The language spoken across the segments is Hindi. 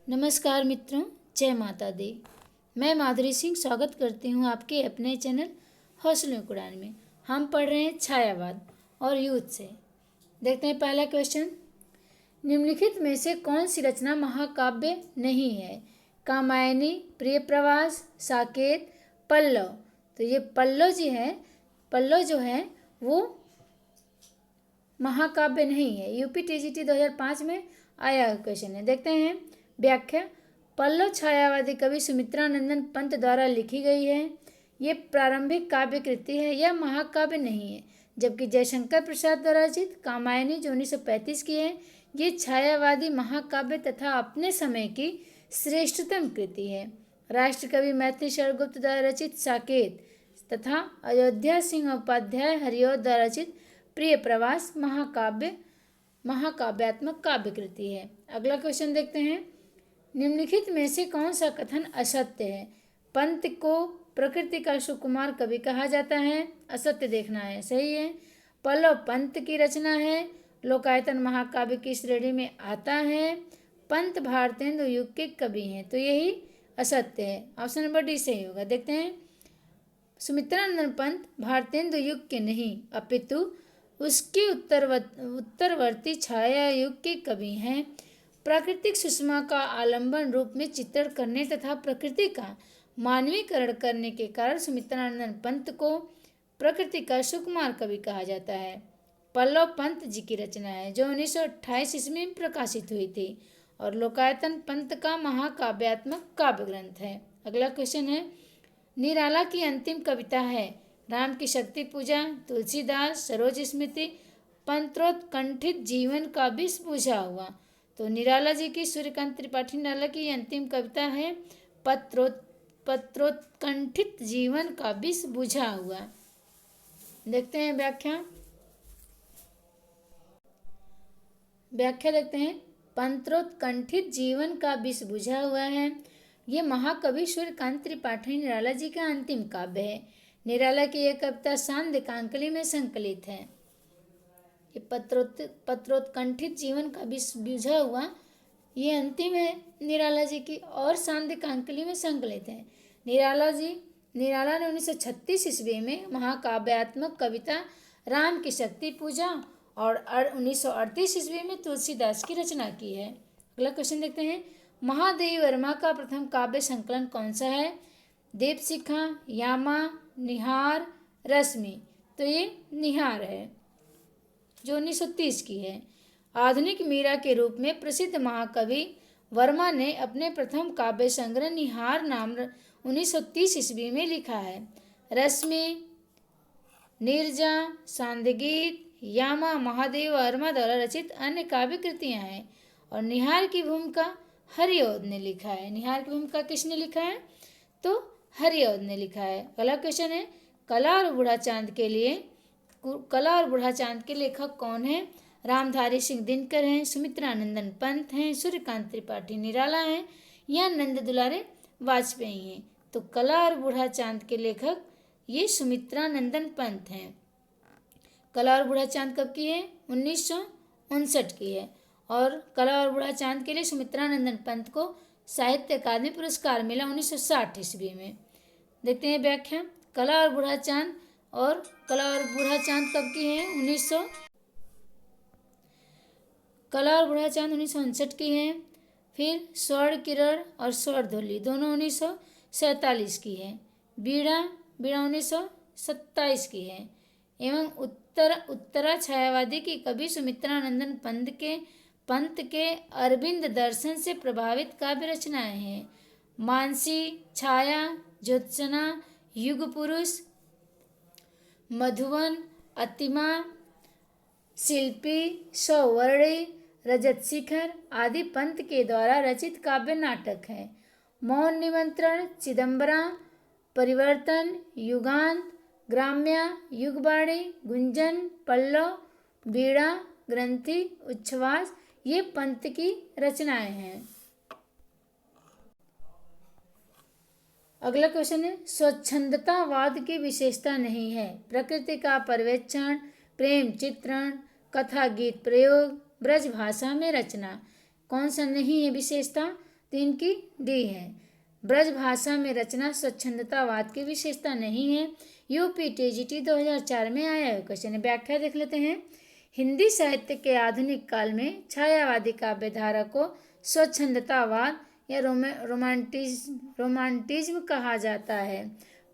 नमस्कार मित्रों, जय माता दी। मैं माधुरी सिंह स्वागत करती हूँ आपके अपने चैनल हौसलों की उड़ान में। हम पढ़ रहे हैं छायावाद और युद्ध से। देखते हैं पहला क्वेश्चन। निम्नलिखित में से कौन सी रचना महाकाव्य नहीं है? कामायनी, प्रियप्रवास, साकेत, पल्लव। तो ये पल्लव जो है वो महाकाव्य नहीं है। यूपी टीजीटी 2005 में आया क्वेश्चन है। देखते हैं व्याख्या। पल्लव छायावादी कवि सुमित्रानंदन पंत द्वारा लिखी गई है। ये प्रारंभिक काव्य कृति है। यह महाकाव्य नहीं है। जबकि जयशंकर प्रसाद द्वारा रचित कामायनी जो 1935 की है, ये छायावादी महाकाव्य तथा अपने समय की श्रेष्ठतम कृति है। राष्ट्रकवि मैथिली शरण गुप्त द्वारा रचित साकेत तथा अयोध्या सिंह उपाध्याय हरिऔध द्वारा रचित प्रिय प्रवास महाकाव्यात्मक काव्य कृति है। अगला क्वेश्चन देखते हैं। निम्नलिखित में से कौन सा कथन असत्य है? पंत को प्रकृति का सुकुमार कवि कहा जाता है। असत्य देखना है, सही है। पल्लव पंत की रचना है। लोकायतन महाकाव्य की श्रेणी में आता है। पंत भारतेंदु युग के कवि हैं, तो यही असत्य है। ऑप्शन नंबर डी सही होगा। देखते हैं। सुमित्रानंदन पंत भारतेंदु युग के नहीं अपितु उसके उत्तरवर्ती छाया युग के कवि हैं। प्राकृतिक सुषमा का आलंबन रूप में चित्रण करने तथा प्रकृति का मानवीकरण करने के कारण सुमित्रानंदन पंत को प्रकृति का सुकुमार कवि कहा जाता है। पल्लव पंत जी की रचना है जो 1928 ईस्वी में प्रकाशित हुई थी और लोकायतन पंत का महाकाव्यात्मक काव्य ग्रंथ है। अगला क्वेश्चन है। निराला की अंतिम कविता है राम की शक्ति पूजा, तुलसीदास, सरोज स्मृति, पंत्रोत्कंठित जीवन का विष बुझा हुआ। तो निराला जी की सूर्यकांत त्रिपाठी निराला की अंतिम कविता है पत्रोत्कंठित जीवन का विष बुझा हुआ। देखते हैं व्याख्या देखते हैं। पंत्रोत्कंठित जीवन का विष बुझा हुआ है। ये महाकवि सूर्यकांत त्रिपाठी निराला जी का अंतिम काव्य है। निराला की यह कविता सांध्यकांकली में संकलित है। ये पत्रोत्कंठित जीवन का विष बुझा हुआ ये अंतिम है निराला जी की और सांध्यकांकली में संकलित है। निराला ने 1936 ईस्वी में महाकाव्यात्मक कविता राम की शक्ति पूजा और 1938 ईस्वी में तुलसीदास की रचना की है। अगला क्वेश्चन देखते हैं। महादेवी वर्मा का प्रथम काव्य संकलन कौन सा है? दीपशिखा, यामा, निहार, रश्मि। तो ये निहार है जो 1930 की है। आधुनिक मीरा के रूप में प्रसिद्ध महाकवि वर्मा ने अपने प्रथम काव्य संग्रह निहार नाम 1930 ईस्वी में लिखा है। रश्मि, नीरजा, सांध्यगीत, यामा महादेव वर्मा द्वारा रचित अन्य काव्य कृतियां हैं और निहार की भूमिका हरिऔध ने लिखा है। निहार की भूमिका किसने लिखा है? तो हरिऔध ने लिखा है। अगला क्वेश्चन है। कला और बूढ़ा चांद के लेखक कौन है? रामधारी सिंह दिनकर हैं, सुमित्रानंदन पंत हैं, सूर्यकांत त्रिपाठी निराला हैं या नंद दुलारे वाजपेयी हैं। तो कला और बूढ़ा चांद के लेखक ये सुमित्रानंदन पंत हैं। कला और बूढ़ा चांद कब की है? 1959 की है और कला और बूढ़ा चांद के लिए सुमित्रानंदन पंत को साहित्य अकादमी पुरस्कार मिला 1960 ईस्वी में। देखते हैं व्याख्या। कला और बूढ़ा चांद कब की है? कला और बूढ़ा चांद 1959 की है। फिर स्वर्ण किरण और स्वर्णधुली दोनों 1947 की है। बीड़ा 1927 की है। एवं उत्तरा छायावादी की कवि सुमित्रानंदन पंत के अरविंद दर्शन से प्रभावित काव्य रचनाएं हैं। मानसी, छाया, ज्योत्सना, युग पुरुष, मधुवन, अतिमा, शिल्पी, सौवर्णी, रजत शिखर आदि पंत के द्वारा रचित काव्य नाटक हैं। मौन निमंत्रण, चिदंबरा, परिवर्तन, युगांत, ग्राम्या, युगवाणी, गुंजन, पल्लव, बीड़ा, ग्रंथि, उच्छ्वास ये पंत की रचनाएं हैं। अगला क्वेश्चन है। स्वच्छंदतावाद की विशेषता नहीं है। प्रकृति का पर्यवेक्षण, प्रेम चित्रण, कथा गीत प्रयोग, ब्रज भाषा में रचना। कौन सा नहीं है विशेषता? तो इनकी डी है। ब्रज भाषा में रचना स्वच्छंदतावाद की विशेषता नहीं है। यूपी टीजीटी 2004 में आया है क्वेश्चन। व्याख्या देख लेते हैं। हिंदी साहित्य के आधुनिक काल में छायावादी काव्य धारा को स्वच्छंदतावाद या रोमांटिज्म कहा जाता है।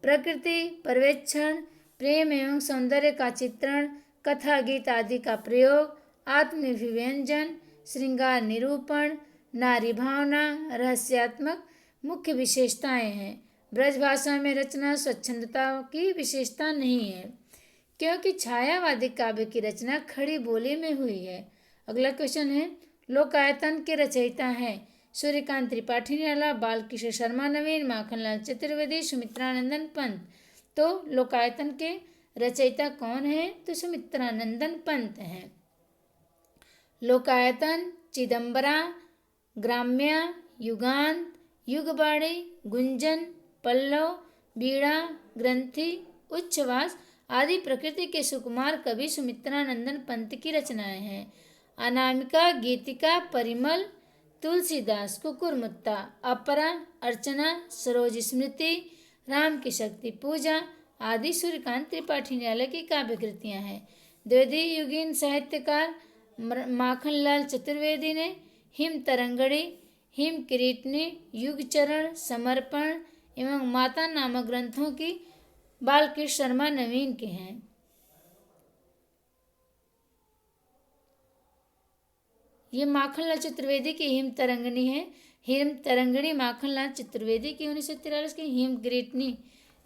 प्रकृति पर्यवेक्षण, प्रेम एवं सौंदर्य का चित्रण, कथा गीत आदि का प्रयोग, आत्माभिव्यंजन, श्रृंगार निरूपण, नारी भावना, रहस्यात्मक मुख्य विशेषताएं हैं। ब्रजभाषा में रचना स्वच्छंदता की विशेषता नहीं है, क्योंकि छायावादी काव्य की रचना खड़ी बोली में हुई है। अगला क्वेश्चन है, लोकायतन के रचयिता हैं सूर्यकांत त्रिपाठी निराला, बालकृष्ण शर्मा नवीन, माखनलाल चतुर्वेदी, सुमित्रानंदन पंत। तो लोकायतन के रचयिता कौन है? तो सुमित्रानंदन पंत हैं। लोकायतन चिदंबरा, ग्राम्या, युगांत, युगबाणी, गुंजन, पल्लव, बीड़ा, ग्रंथि, उच्छ्वास आदि प्रकृति के सुकुमार कवि सुमित्रानंदन पंत की रचनाएं हैं। अनामिका, गीतिका, परिमल, तुलसीदास, कुकुरमुत्ता, अपरा, अर्चना, सरोज स्मृति, राम की शक्ति पूजा आदि सूर्यकांत त्रिपाठी निराला की काव्य कृतियाँ हैं। द्विवेदी युगीन साहित्यकार माखनलाल चतुर्वेदी ने हिम तरंगड़ी, हिम किरीटनी, युगचरण, समर्पण एवं माता नामक ग्रंथों की बालकृष्ण शर्मा नवीन के हैं। ये माखनलाल चतुर्वेदी की हिम तरंगणी है। हिम तरंगणी माखनलाल चतुर्वेदी की 1943 की। हिम किरीटनी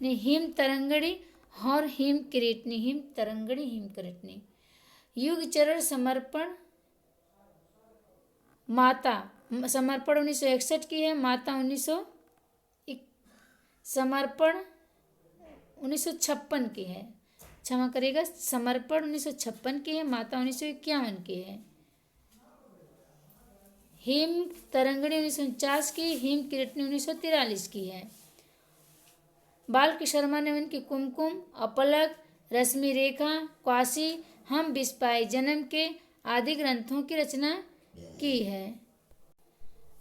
ने हिम तरंगणी और हिम किरीटनी, हिम तरंगणी, हिम किरीटनी। युगचरण, समर्पण, माता समर्पण 1961 की है। माता 1900 समर्पण 1956 की है। क्षमा करिएगा, समर्पण 1956 की है, माता 1951 की है। हिम तरंगणी 1949 की, हिम किरीटनी 1943 की है। बालकृष्ण शर्मा ने उनकी कुमकुम, अपलक, रश्मि रेखा, क्वासी, हम बिस्पाई जन्म के आदि ग्रंथों की रचना की है।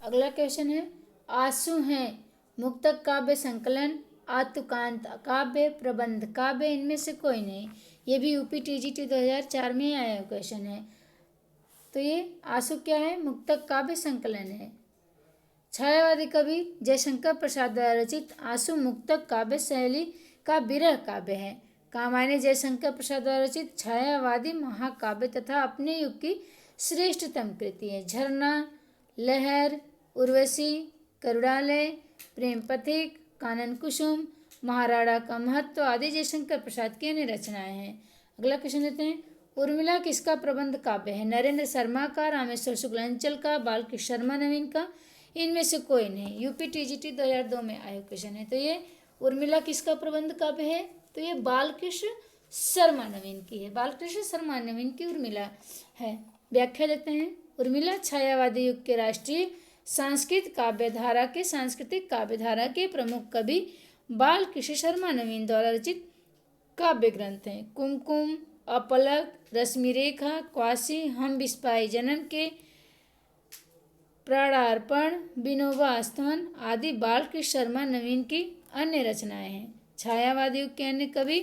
अगला क्वेश्चन है, आंसू हैं मुक्तक काव्य संकलन, आत्मकांत काव्य, प्रबंध काव्य, इनमें से कोई नहीं। ये भी यूपी टीजीटी 2004 में आया क्वेश्चन है। तो ये आंसू क्या है? मुक्तक काव्य संकलन है। छायावादी कवि जयशंकर प्रसाद द्वारा रचित आंसू मुक्तक काव्य शैली का विरह काव्य है। कामायनी जयशंकर प्रसाद द्वारा रचित छायावादी महाकाव्य तथा अपने युग की श्रेष्ठतम कृति है। झरना, लहर, उर्वशी, करुणालय, प्रेम पथिक, कानन कुसुम, महाराणा का महत्व आदि जयशंकर प्रसाद की अन्य रचनाएं हैं। अगला क्वेश्चन देते हैं, उर्मिला किसका प्रबंध काव्य है? नरेंद्र शर्मा का, रामेश्वर शुक्लांचल का, बालकृष्ण शर्मा नवीन का, इनमें से कोई नहीं। यूपी टीजीटी 2002 में आया क्वेश्चन है। तो ये उर्मिला किसका प्रबंध काव्य है? तो ये बालकृष्ण शर्मा नवीन की है। बालकृष्ण शर्मा नवीन की उर्मिला है। व्याख्या देते हैं, उर्मिला छायावादी युग के राष्ट्रीय सांस्कृतिक काव्यधारा के प्रमुख कवि बालकृष्ण शर्मा नवीन द्वारा रचित काव्य ग्रंथ हैं। कुमकुम, अपलक, रश्मि रेखा, क्वासी, हम बिस्पाई जन्म के, प्राणार्पण, विनोबा स्तवन आदि बालकृष्ण शर्मा नवीन की अन्य रचनाएं हैं। छायावादी युग के अन्य कवि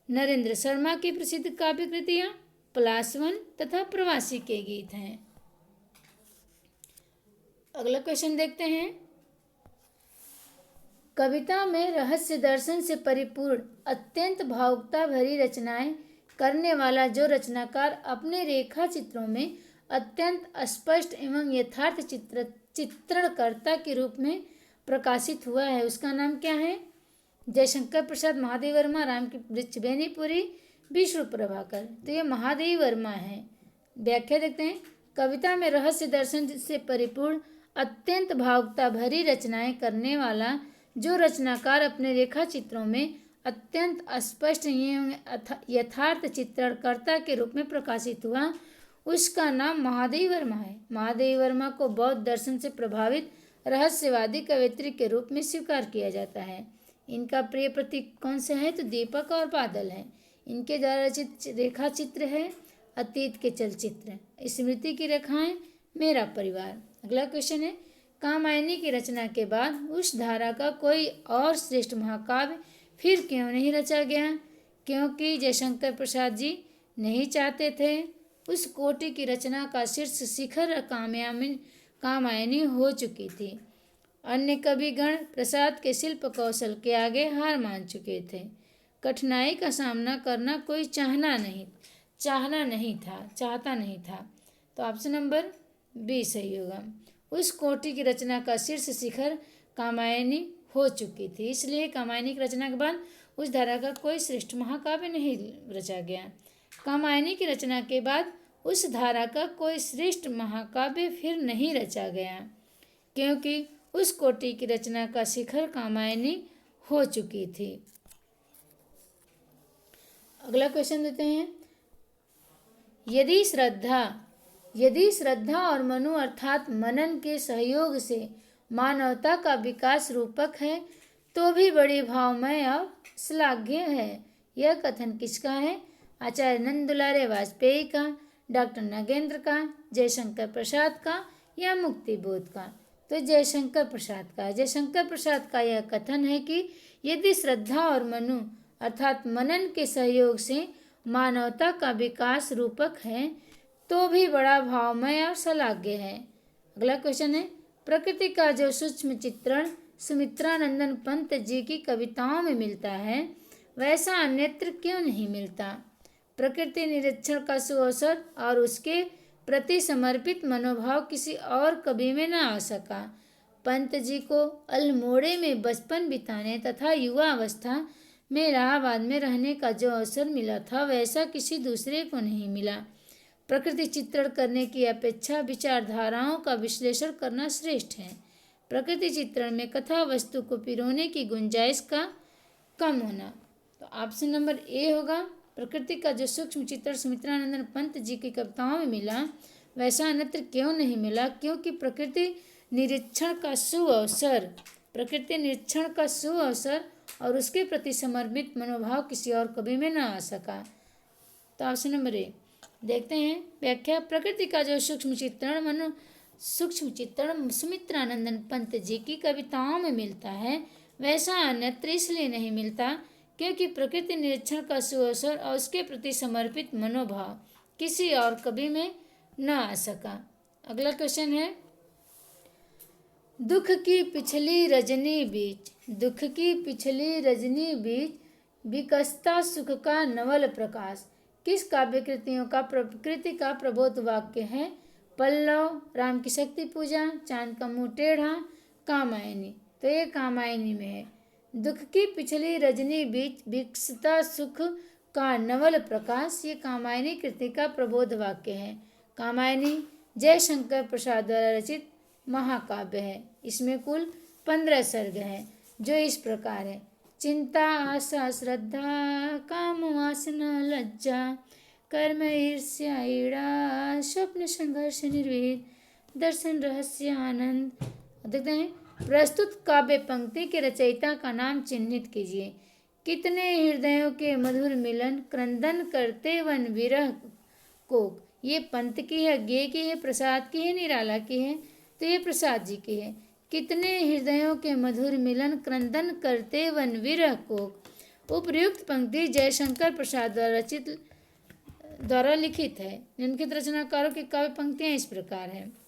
नरेंद्र शर्मा की प्रसिद्ध काव्य कृतियां पलासवन तथा प्रवासी के गीत हैं। अगला क्वेश्चन देखते हैं, कविता में रहस्य दर्शन से परिपूर्ण अत्यंत भावुकता भरी रचनाएं करने वाला जो रचनाकार अपने रेखा चित्रों में अत्यंत स्पष्ट एवं यथार्थ चित्रणकर्ता के रूप में प्रकाशित हुआ है, उसका नाम क्या है? जयशंकर प्रसाद, महादेव वर्मा, राम की वृक्ष बेनीपुरी, विष्णु प्रभाकर। तो ये महादेव वर्मा है। व्याख्या देखते हैं, कविता में रहस्य दर्शन से परिपूर्ण अत्यंत भावुकता भरी रचनाएं करने वाला जो रचनाकार अपने रेखा चित्रों में अत्यंत स्पष्ट एवं यथार्थ चित्रणकर्ता के रूप में प्रकाशित हुआ, उसका नाम महादेव वर्मा है। महादेव वर्मा को बौद्ध दर्शन से प्रभावित रहस्यवादी कवयित्री के रूप में स्वीकार किया जाता है। इनका प्रिय प्रतीक कौन सा है? तो दीपक और बादल है। इनके द्वारा रचित रेखा चित्र है अतीत के चलचित्र, स्मृति की रेखाएं, मेरा परिवार। अगला क्वेश्चन है, कामायनी की रचना के बाद उस धारा का कोई और श्रेष्ठ महाकाव्य फिर क्यों नहीं रचा गया? क्योंकि जयशंकर प्रसाद जी नहीं चाहते थे। उस कोटि की रचना का शीर्ष शिखर कामायनी हो चुकी थी। अन्य कविगण प्रसाद के शिल्प कौशल के आगे हार मान चुके थे। कठिनाई का सामना करना कोई चाहता नहीं था। तो ऑप्शन नंबर बी सही होगा। उस कोटि की रचना का शीर्ष शिखर कामायनी हो चुकी थी, इसलिए कामायनी की रचना के बाद उस धारा का कोई श्रेष्ठ महाकाव्य नहीं रचा गया। कामायनी की रचना के बाद उस धारा का कोई श्रेष्ठ महाकाव्य फिर नहीं रचा गया, क्योंकि उस कोटि की रचना का शिखर कामायनी हो चुकी थी। अगला क्वेश्चन देते हैं। यदि श्रद्धा और मनु अर्थात मनन के सहयोग से मानवता का विकास रूपक है तो भी बड़ी भावमय और श्लाघ्य है। यह कथन किसका है? आचार्य नंद दुलारे वाजपेयी का, डॉक्टर नागेंद्र का, जयशंकर प्रसाद का या मुक्ति बोध का? तो जयशंकर प्रसाद का। जयशंकर प्रसाद का यह कथन है कि यदि श्रद्धा और मनु अर्थात मनन के सहयोग से मानवता का विकास रूपक है तो भी बड़ा भावमय और श्लाघ्य है। अगला क्वेश्चन है, प्रकृति का जो सूक्ष्म चित्रण सुमित्रानंदन पंत जी की कविताओं में मिलता है वैसा अन्यत्र क्यों नहीं मिलता? प्रकृति निरीक्षण का सुअवसर और उसके प्रति समर्पित मनोभाव किसी और कवि में न आ सका। पंत जी को अल्मोड़े में बचपन बिताने तथा युवा अवस्था में इलाहाबाद में रहने का जो अवसर मिला था वैसा किसी दूसरे को नहीं मिला। प्रकृति चित्रण करने की अपेक्षा विचारधाराओं का विश्लेषण करना श्रेष्ठ है। प्रकृति चित्रण में कथा वस्तु को पिरोने की गुंजाइश का कम होना। तो ऑप्शन नंबर ए होगा। प्रकृति का जो सूक्ष्म चित्रण सुमित्रानंदन पंत जी की कविताओं में मिला वैसा अन्यत्र क्यों नहीं मिला? क्योंकि प्रकृति निरीक्षण का सुअवसर और उसके प्रति समर्पित मनोभाव किसी और कवि में न आ सका। तो ऑप्शन नंबर ए। देखते हैं व्याख्या। प्रकृति का जो सूक्ष्म चित्रण सुमित्रानंदन पंत जी की कविताओं में मिलता है वैसा अन्यत्र इसलिए नहीं मिलता क्योंकि प्रकृति निरीक्षण का सुअवसर और उसके प्रति समर्पित मनोभाव किसी और कवि में न आ सका। अगला क्वेश्चन है, दुख की पिछली रजनी बीच विकसता सुख का नवल प्रकाश किस काव्य कृतियों का प्रकृति का प्रबोध वाक्य है? पल्लव, राम की शक्ति पूजा, चांद का मुंह टेढ़ा, कामायनी। तो ये कामायनी में है। दुख की पिछली रजनी बीच विकसता सुख का नवल प्रकाश ये कामायनी कृति का प्रबोध वाक्य है। कामायनी जयशंकर प्रसाद द्वारा रचित महाकाव्य है। इसमें कुल 15 सर्ग हैं जो इस प्रकार है। चिंता, आशा, श्रद्धा, काम, वासना, लज्जा, कर्म, ईर्ष्या, ईड़ा, स्वप्न, संघर्ष, निर्वेद, दर्शन, रहस्य, आनंद। देखते हैं प्रस्तुत काव्य पंक्ति के रचयिता का नाम चिन्हित कीजिए। कितने हृदयों के मधुर मिलन क्रंदन करते वन विरह कोक। ये पंत की है, गे की है, प्रसाद की है, निराला की है? तो ये प्रसाद जी की है। कितने हृदयों के मधुर मिलन क्रंदन करते वन विरह कोक। उपर्युक्त पंक्ति जयशंकर प्रसाद द्वारा लिखित है। निम्नलिखित रचनाकारों की काव्य पंक्तियां इस प्रकार है।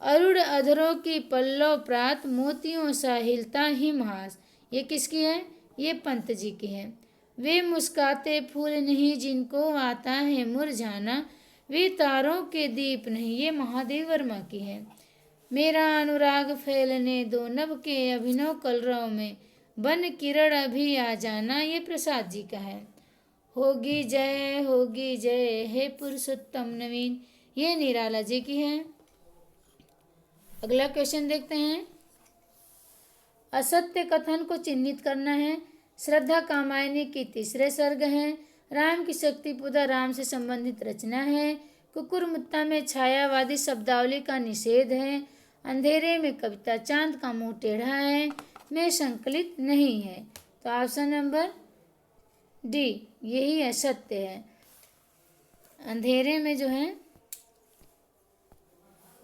अरुण अधरों की पल्लव प्रात मोतियों सा हिलता हिमहास। ये किसकी है? ये पंत जी की है। वे मुस्काते फूल नहीं जिनको आता है मुरझाना, वे तारों के दीप नहीं। ये महादेव वर्मा की है। मेरा अनुराग फैलने दो नभ के अभिनव कलरव में, बन किरण अभी आ जाना। ये प्रसाद जी का है। होगी जय हे पुरुषोत्तम नवीन। ये निराला जी की है। अगला क्वेश्चन देखते हैं। असत्य कथन को चिन्हित करना है। श्रद्धा कामायनी की तीसरे सर्ग है। राम की शक्ति पूजा राम से संबंधित रचना है। कुकुरमुत्ता में छायावादी शब्दावली का निषेध है। अंधेरे में कविता चांद का मुंह टेढ़ा है में संकलित नहीं है। तो ऑप्शन नंबर डी यही असत्य है। अंधेरे में जो है,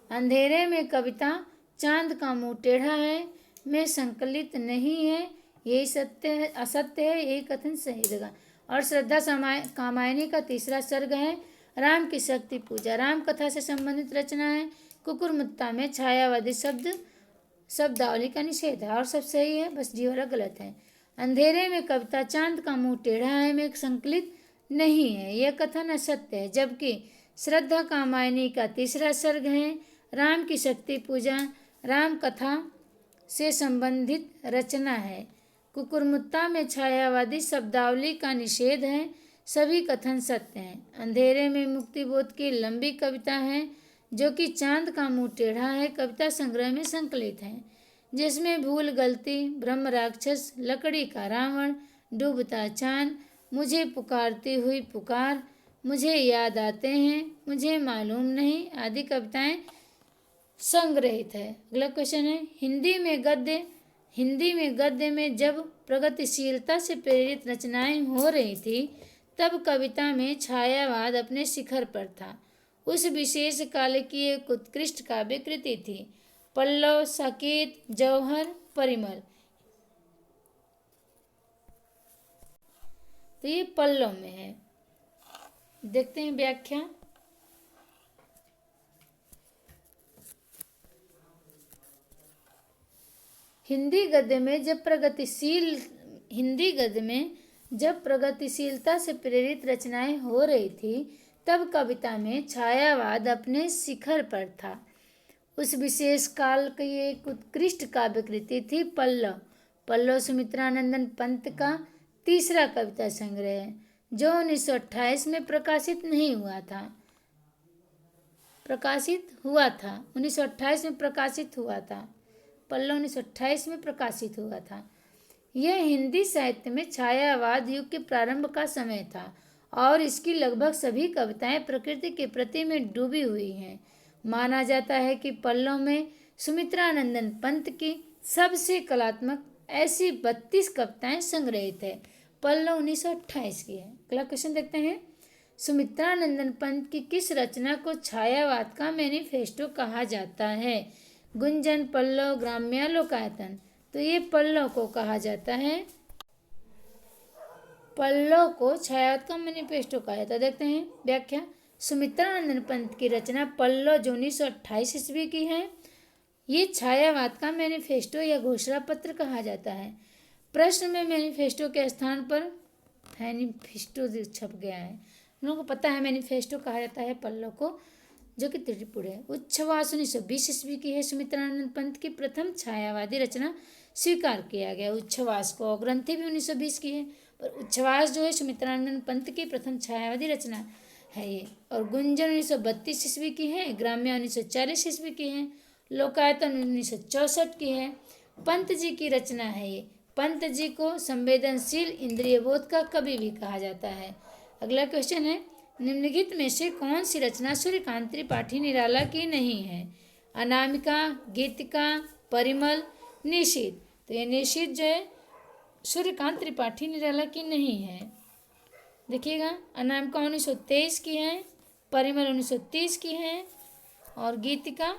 अंधेरे में कविता चांद का मुंह टेढ़ा है में संकलित नहीं है, यही सत्य है, असत्य है, यही कथन सही रहेगा। और श्रद्धा कामायनी का तीसरा सर्ग है राम की शक्ति पूजा, राम कथा से संबंधित रचना है। कुकुरमुत्ता में छायावादी शब्दावली का निषेध है और सब सही है, बस जी वाला गलत है। अंधेरे में कविता चांद का मुंह टेढ़ा है में संकलित नहीं है, यह कथन असत्य है। जबकि श्रद्धा कामायनी का तीसरा सर्ग है राम की शक्ति पूजा, राम कथा से संबंधित रचना है। कुकुरमुत्ता में छायावादी शब्दावली का निषेध है, सभी कथन सत्य हैं। अंधेरे में मुक्तिबोध की लंबी कविता है जो कि चांद का मुंह टेढ़ा है, कविता संग्रह में संकलित है, जिसमें भूल गलती, ब्रह्म राक्षस, लकड़ी का रावण, डूबता चांद, मुझे पुकारती हुई पुकार, मुझे याद आते हैं, मुझे मालूम नहीं आदि कविताएं संग्रहित है। अगला क्वेश्चन है हिंदी में गद्य में जब प्रगतिशीलता से प्रेरित रचनाएं हो रही थी तब कविता में छायावाद अपने शिखर पर था। उस विशेष काल की एक उत्कृष्ट काव्य कृति थी पल्लव, साकेत, जौहर, परिमल। तो ये पल्लव में है, देखते हैं व्याख्या। हिंदी गद्य में जब प्रगतिशीलता से प्रेरित रचनाएं हो रही थी तब कविता में छायावाद अपने शिखर पर था। उस विशेष काल की एक उत्कृष्ट काव्य कृति थी पल्लव। पल्लव सुमित्रानंदन पंत का तीसरा कविता संग्रह है जो 1928 में प्रकाशित हुआ था। 1928 में प्रकाशित हुआ था। पल्लव 1928 में प्रकाशित हुआ था। यह हिंदी साहित्य में छायावाद युग के प्रारंभ का समय था और इसकी लगभग सभी कविताएं प्रकृति के प्रति में डूबी हुई हैं। माना जाता है कि पल्लव में सुमित्रानंदन पंत की सबसे कलात्मक ऐसी 32 कविताएं संग्रहित है। पल्लव 1928 की है। अगला क्वेश्चन देखते हैं। सुमित्रानंदन पंत की किस रचना को छायावाद का मैनिफेस्टो कहा जाता है? गुंजन, पल्लव, ग्राम्य, लोकायतन। तो ये पल्लव को कहा जाता है। पल्लव को छायावाद का मैनिफेस्टो कहा जाता है। देखते हैं व्याख्या। सुमित्रानंदन पंत की रचना पल्लव जो 1928 ईस्वी की है, ये छायावाद का मैनिफेस्टो या घोषणा पत्र कहा जाता है। प्रश्न में मैनिफेस्टो के स्थान पर मैनिफेस्टो छप गया है। हम लोगों को पता है मैनिफेस्टो कहा जाता है पल्लव को, जो कि त्रिपुर है। उच्छ्वास 1920 ईस्वी की है। सुमित्रानंद पंत की प्रथम छायावादी रचना स्वीकार किया गया। उच्छ्वास को ग्रंथि भी 1920 की है, पर उच्छ्वास जो है सुमित्रानंद पंत की प्रथम छायावादी रचना है ये। और गुंजन 1932 ईस्वी की है। ग्राम्य 1940 ईस्वी की है। लोकायतन 1964 की है। पंत जी की रचना है ये। पंत जी को संवेदनशील इंद्रिय बोध का कवि भी कहा जाता है। अगला क्वेश्चन है, निम्नलिखित में से कौन सी रचना सूर्यकांत त्रिपाठी निराला की नहीं है? अनामिका, गीतिका, परिमल, निशीथ। तो ये निशीथ जो है सूर्यकांत त्रिपाठी निराला की नहीं है। देखिएगा, अनामिका 1923 की है, परिमल 1930 की है और गीतिका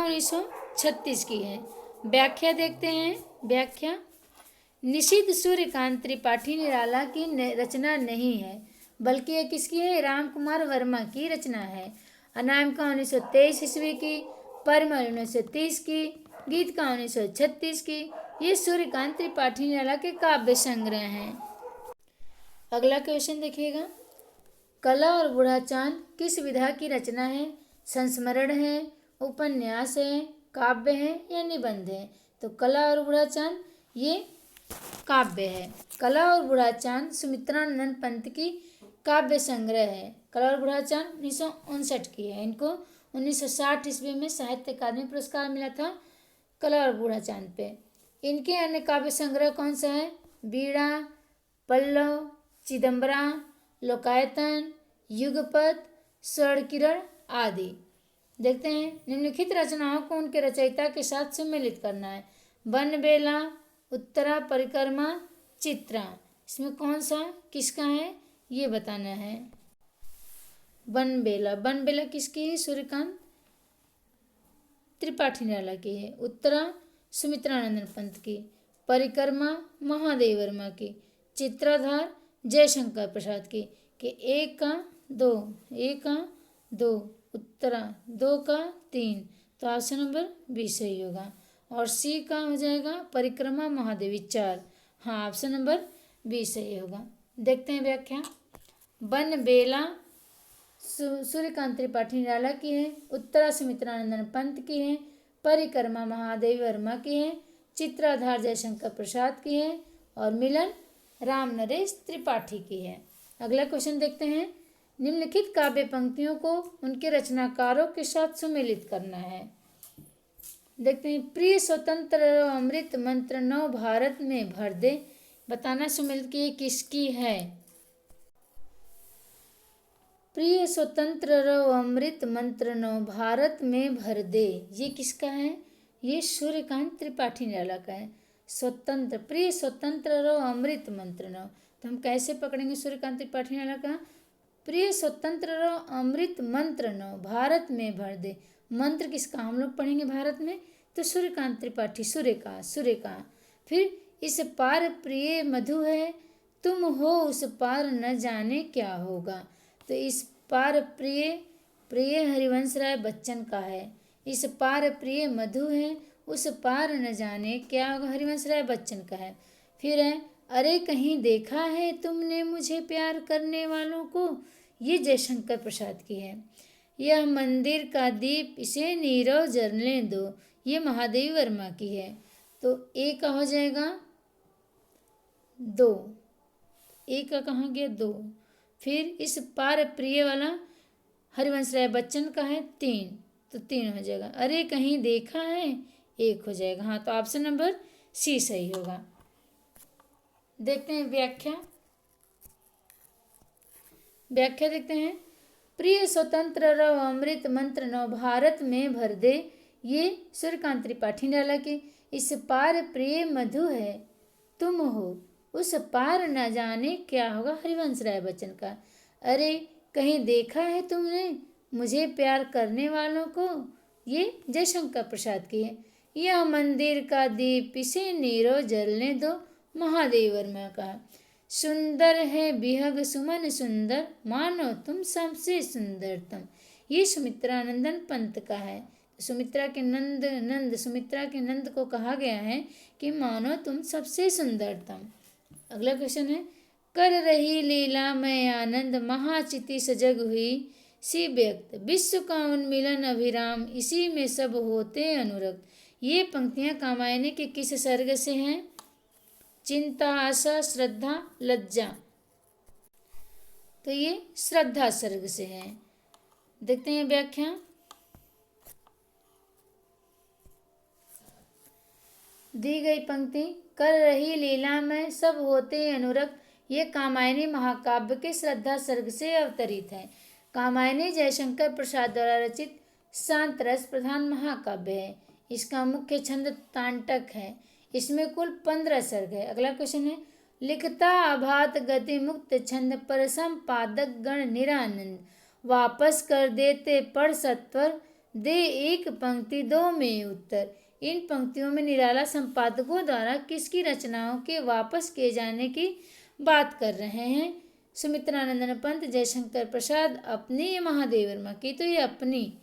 1936 की है। व्याख्या देखते हैं। व्याख्या, निशीथ सूर्यकांत त्रिपाठी निराला की रचना नहीं है, बल्कि ये किसकी है? राम कुमार वर्मा की रचना है। अनामिका 1923 ईस्वी की, परिमल 1930 की, गीतिका 1936 की। ये सूर्यकांत त्रिपाठी निराला के काव्य संग्रह हैं। अगला क्वेश्चन देखिएगा। कला और बूढ़ा चांद किस विधा की रचना है? संस्मरण है, उपन्यास है, काव्य है या निबंध है? तो कला और बूढ़ा चांद ये काव्य है। कला और बूढ़ा चांद सुमित्रानंद पंत की काव्य संग्रह है। कला और बूढ़ा चांद 1959 की है। इनको 1960 ईस्वी में साहित्य अकादमी पुरस्कार मिला था कला और बूढ़ा चांद पे। इनके अन्य काव्य संग्रह कौन सा है? बीड़ा, पल्लव, चिदम्बरा, लोकायतन, युगपत, स्वर्णकिरण आदि। देखते हैं, निम्नलिखित रचनाओं को उनके रचयिता के साथ सम्मिलित करना है। बनबेला, उत्तरा परिक्रमा, चित्रा। इसमें कौन सा किसका है ये बताना है। बनबेला किसकी है? सूर्यकांत त्रिपाठी निराला की है। उत्तरा सुमित्रानंदन पंत की। परिक्रमा महादेव वर्मा की। चित्राधार जयशंकर प्रसाद की। कि एक का दो, एक का दो, उत्तरा दो का तीन, तो ऑप्शन नंबर बी सही होगा। और सी का हो जाएगा परिक्रमा महादेवी 4। हाँ, ऑप्शन नंबर बी सही होगा। देखते हैं व्याख्या। वन बेला सूर्यकांत त्रिपाठी निराला की है। उत्तरा सुमित्रानंदन पंत की है। परिक्रमा महादेवी वर्मा की है। चित्राधार जयशंकर प्रसाद की है। और मिलन राम नरेश त्रिपाठी की है। अगला क्वेश्चन देखते हैं। निम्नलिखित काव्य पंक्तियों को उनके रचनाकारों के साथ सुमेलित करना है। देखते हैं। प्रिय स्वतंत्र रहो अमृत मंत्र नव भारत में भर दे। बताना सुमेलित कि ये किसकी है। प्रिय स्वतंत्र रहो अमृत मंत्र नव भारत में भर दे, ये किसका है। ये सूर्यकांत त्रिपाठी निराला का है। स्वतंत्र, प्रिय स्वतंत्र रहो अमृत मंत्र नव, तो हम कैसे पकड़ेंगे सूर्यकांत त्रिपाठी निराला का। प्रिय स्वतंत्र रहो अमृत मंत्र नव भारत में भर दे। मंत्र किसका हम लोग पढ़ेंगे भारत में, तो सूर्यकांत त्रिपाठी, सूर्य का। फिर इस पार प्रिय मधु है, तुम हो उस पार न जाने क्या होगा। तो इस पार प्रिय हरिवंश राय बच्चन का है। इस पार प्रिय मधु है, उस पार न जाने क्या होगा, हरिवंश राय बच्चन का है। फिर है अरे कहीं देखा है तुमने मुझे प्यार करने वालों को, ये जयशंकर प्रसाद की है। यह मंदिर का दीप इसे नीरव जलने दो, ये महादेवी वर्मा की है। तो ए का हो जाएगा 2, ए का कहाँ गया 2। फिर इस पार प्रिय वाला हरिवंश राय बच्चन का है 3, तो 3 हो जाएगा। अरे कहीं देखा है 1 हो जाएगा। हाँ, तो ऑप्शन नंबर सी सही होगा। देखते हैं व्याख्या देखते हैं। प्रिय स्वतंत्र रहो अमृत मंत्र नव भारत में भर दे, ये सूर्यकांत त्रिपाठी निराला की। इस पार प्रिय मधु है, तुम हो उस पार न जाने क्या होगा, हरिवंश राय बच्चन का। अरे कहीं देखा है तुमने मुझे प्यार करने वालों को, ये जयशंकर प्रसाद की है। यह मंदिर का दीप इसे नीरो जलने दो, महादेव वर्मा का। सुंदर है बिहग सुमन सुंदर, मानो तुम सबसे सुंदरतम, ये सुमित्रानंदन पंत का है। सुमित्रा के नंद को कहा गया है कि मानो तुम सबसे सुंदरतम। अगला क्वेश्चन है। कर रही लीला में आनंद महाचिति सजग हुई, सी व्यक्त विश्व का उन्मिलन अभिराम, इसी में सब होते अनुरक्त। ये पंक्तियां कामायनी के किस सर्ग से हैं। चिंता आशा श्रद्धा लज्जा, तो ये श्रद्धा सर्ग से है। देखते हैं व्याख्या। दी गई पंक्ति कर रही लीला में सब होते अनुरक्त, ये कामायनी महाकाव्य के श्रद्धा सर्ग से अवतरित है। कामायनी जयशंकर प्रसाद द्वारा रचित शांत रस प्रधान महाकाव्य है। इसका मुख्य छंद तांटक है। इसमें कुल 15 सर्ग है। अगला क्वेश्चन है। लिखता अभात गति मुक्त छंद पर संपादक गण निरानंद, वापस कर देते पढ़ सत्वर, दे एक पंक्ति 2 में उत्तर। इन पंक्तियों में निराला संपादकों द्वारा किसकी रचनाओं के वापस किए जाने की बात कर रहे हैं। सुमित्रानंदन पंत, जयशंकर प्रसाद, अपनी, या महादेव वर्मा की, तो ये अपनी।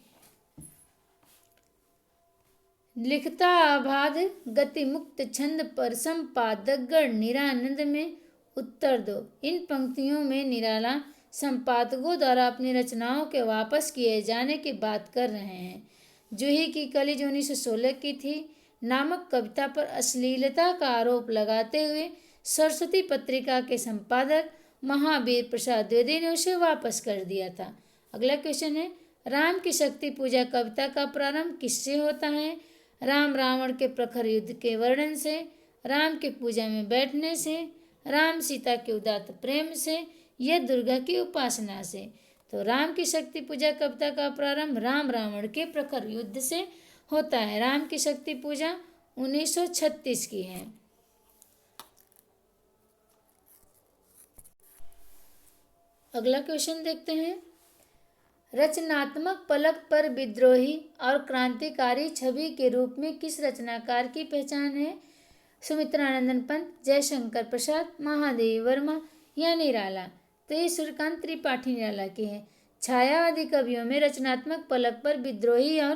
लिखता आबाद गति मुक्त छंद पर संपादक गण निरानंद में उत्तर दो। इन पंक्तियों में निराला संपादकों द्वारा अपनी रचनाओं के वापस किए जाने की बात कर रहे हैं। जूही की कली जो 1916 की थी नामक कविता पर अश्लीलता का आरोप लगाते हुए सरस्वती पत्रिका के संपादक महावीर प्रसाद द्विवेदी ने उसे वापस कर दिया था। अगला क्वेश्चन है। राम की शक्ति पूजा कविता का प्रारंभ किससे होता है। राम रावण के प्रखर युद्ध के वर्णन से, राम के पूजा में बैठने से, राम सीता के उदात्त प्रेम से, या दुर्गा की उपासना से। तो राम की शक्ति पूजा कविता का प्रारंभ राम रावण के प्रखर युद्ध से होता है। राम की शक्ति पूजा 1936 की है। अगला क्वेश्चन देखते हैं। रचनात्मक पलक पर विद्रोही और क्रांतिकारी छवि के रूप में किस रचनाकार की पहचान है? सुमित्रानंदन पंत, जयशंकर प्रसाद, महादेवी वर्मा या निराला? तो ये सूर्यकांत त्रिपाठी निराला की है। छायावादी कवियों में रचनात्मक पलक पर विद्रोही और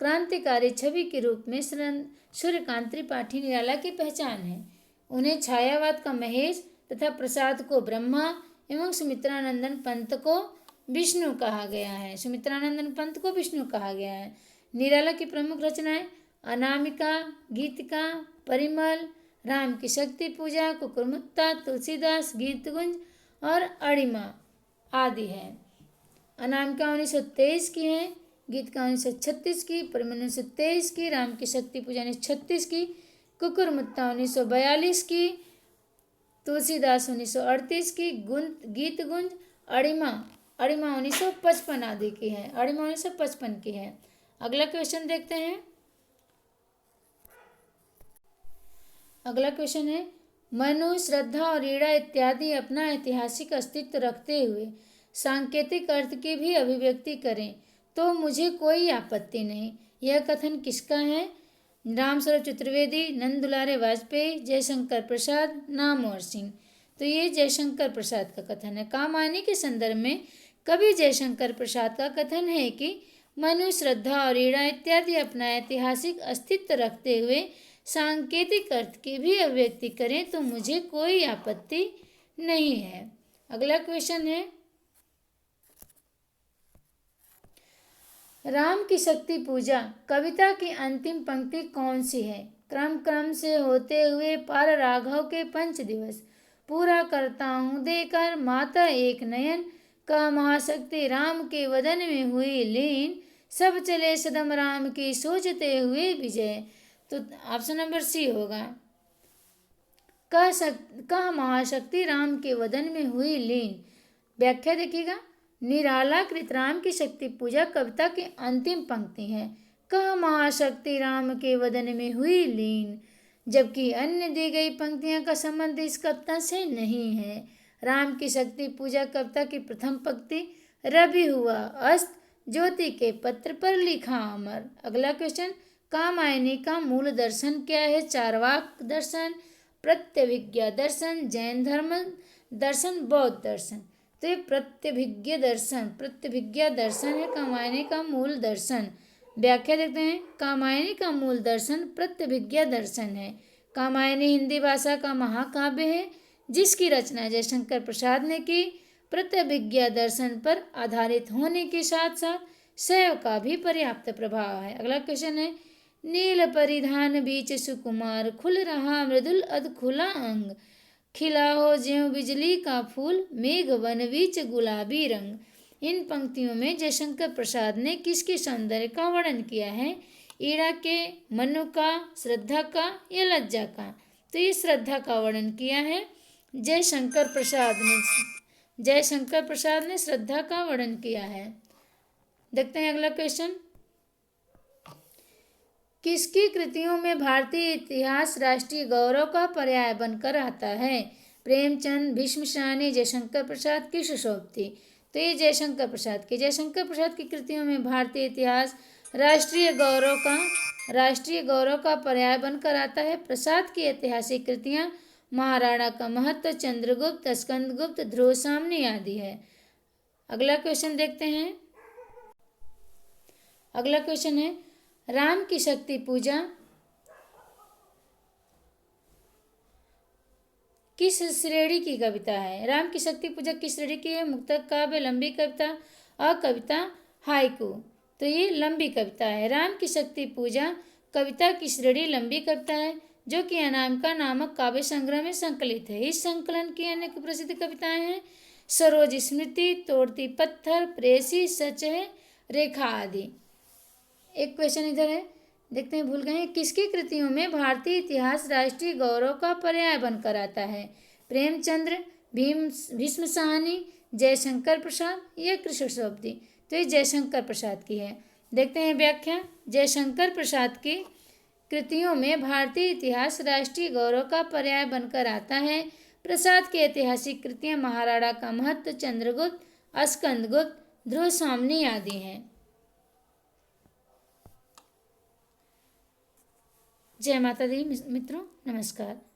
क्रांतिकारी छवि के रूप में सूर्यकांत त्रिपाठी निराला की पहचान है। उन्हें छायावाद का महेश तथा प्रसाद को ब्रह्मा एवं सुमित्रानंदन पंत को विष्णु कहा गया है। सुमित्रानंदन पंत को विष्णु कहा गया है। निराला की प्रमुख रचनाएं अनामिका, गीतिका, परिमल, राम की शक्ति पूजा, कुकुरमुत्ता, तुलसीदास, गीतगुंज और अड़िमा आदि है। अनामिका 1923 की है, गीतिका 1936 की, परिमल 1923 की, राम की शक्ति पूजा 1936 की, कुकुरमुत्ता 1942 की, तुलसीदास 1938 की, गीतगुंज अड़िमा 1955 आदि की है। अड़िमा 1955 की है। अगला क्वेश्चन देखते हैं। अगला क्वेश्चन है, मनु, श्रद्धा और ईड़ा इत्यादि अपना ऐतिहासिक अस्तित्व रखते हुए सांकेतिक अर्थ की भी अभिव्यक्ति करें तो मुझे कोई आपत्ति नहीं। यह कथन किसका है? रामस्वरूप चतुर्वेदी, नंद दुलारे वाजपेयी, जयशंकर प्रसाद, नामवर सिंह। तो ये जयशंकर प्रसाद का कथन है। कामायनी के संदर्भ में कवि जयशंकर प्रसाद का कथन है कि मनु, श्रद्धा और ईड़ा इत्यादि अपना ऐतिहासिक अस्तित्व रखते हुए सांकेतिक अर्थ की भी अभिव्यक्ति करें तो मुझे कोई आपत्ति नहीं है। अगला क्वेश्चन है, राम की शक्ति पूजा कविता की अंतिम पंक्ति कौन सी है? क्रम क्रम से होते हुए पार राघव के पंच दिवस पूरा करता हूँ देकर माता एक नयन का महाशक्ति राम के वदन में हुई लीन सब चले सदम राम की सोचते हुए विजय। तो ऑप्शन नंबर सी होगा। कह महाशक्ति राम के वदन में हुई लीन। व्याख्या देखिएगा, निराला कृत राम की शक्ति पूजा कविता की अंतिम पंक्ति है। कह महाशक्ति राम के वदन में हुई लीन, जबकि अन्य दी गई पंक्तियां का संबंध इस कविता से नहीं है। राम की शक्ति पूजा कविता की प्रथम पंक्ति रवि हुआ अस्त ज्योति के पत्र पर लिखा अमर। अगला क्वेश्चन, कामायनी का मूल दर्शन क्या है? चार्वाक दर्शन, प्रत्यभिज्ञा दर्शन, जैन धर्म दर्शन, बौद्ध दर्शन। तो ये प्रत्यभिज्ञा दर्शन है कामायनी का मूल दर्शन। व्याख्या देखते हैं, कामायनी का मूल दर्शन प्रत्यभिज्ञा दर्शन है। कामायनी हिंदी भाषा का महाकाव्य है जिसकी रचना जयशंकर प्रसाद ने की। प्रत्यभिज्ञा दर्शन पर आधारित होने के साथ साथ शैव का भी पर्याप्त प्रभाव है। अगला क्वेश्चन है, नील परिधान बीच सुकुमार खुल रहा मृदुल अध खुला अंग खिला हो ज्यों बिजली का फूल मेघ वन बीच गुलाबी रंग। इन पंक्तियों में जयशंकर प्रसाद ने किसके सौंदर्य का वर्णन किया है? ईड़ा के, मनु का, श्रद्धा का या लज्जा का? तो ये श्रद्धा का वर्णन किया है जयशंकर प्रसाद ने श्रद्धा का वर्णन किया है। देखते हैं अगला क्वेश्चन, किसकी कृतियों में भारतीय इतिहास राष्ट्रीय गौरव का पर्याय बनकर आता है? प्रेमचंद, भीष्म साहनी, जयशंकर प्रसाद की सुषोप्ति। तो ये जयशंकर प्रसाद की कृतियों में भारतीय इतिहास राष्ट्रीय गौरव का पर्याय बनकर आता है। प्रसाद की ऐतिहासिक कृतियां महाराणा का महत्व, चंद्रगुप्त, स्कंदगुप्त, ध्रुव सामनी आदि है। अगला क्वेश्चन देखते हैं। अगला क्वेश्चन है, राम की शक्ति पूजा किस श्रेणी की कविता है? राम की शक्ति पूजा किस श्रेणी की है? मुक्तक काव्य, लंबी कविता, अकविता, हाइकू। तो ये लंबी कविता है। राम की शक्ति पूजा कविता की श्रेणी लंबी कविता है जो कि अनामिका नामक काव्य संग्रह में संकलित है। इस संकलन की अन्य प्रसिद्ध कविताएं हैं सरोज स्मृति, तोड़ती पत्थर, प्रेसी, सच है, रेखा आदि। एक क्वेश्चन इधर है, देखते हैं, भूल गए हैं, किसकी कृतियों में भारतीय इतिहास राष्ट्रीय गौरव का पर्याय बनकर आता है? प्रेमचंद्र, भीष्म साहनी, जयशंकर प्रसाद या कृष्णशोभती। तो ये जयशंकर प्रसाद की है। देखते हैं व्याख्या, जयशंकर प्रसाद की कृतियों में भारतीय इतिहास राष्ट्रीय गौरव का पर्याय बनकर आता है। प्रसाद की ऐतिहासिक कृतियां महाराणा का महत्व, चंद्रगुप्त, स्कंदगुप्त, ध्रुव स्वामिनी आदि हैं। जय माता दी मित्रों, नमस्कार।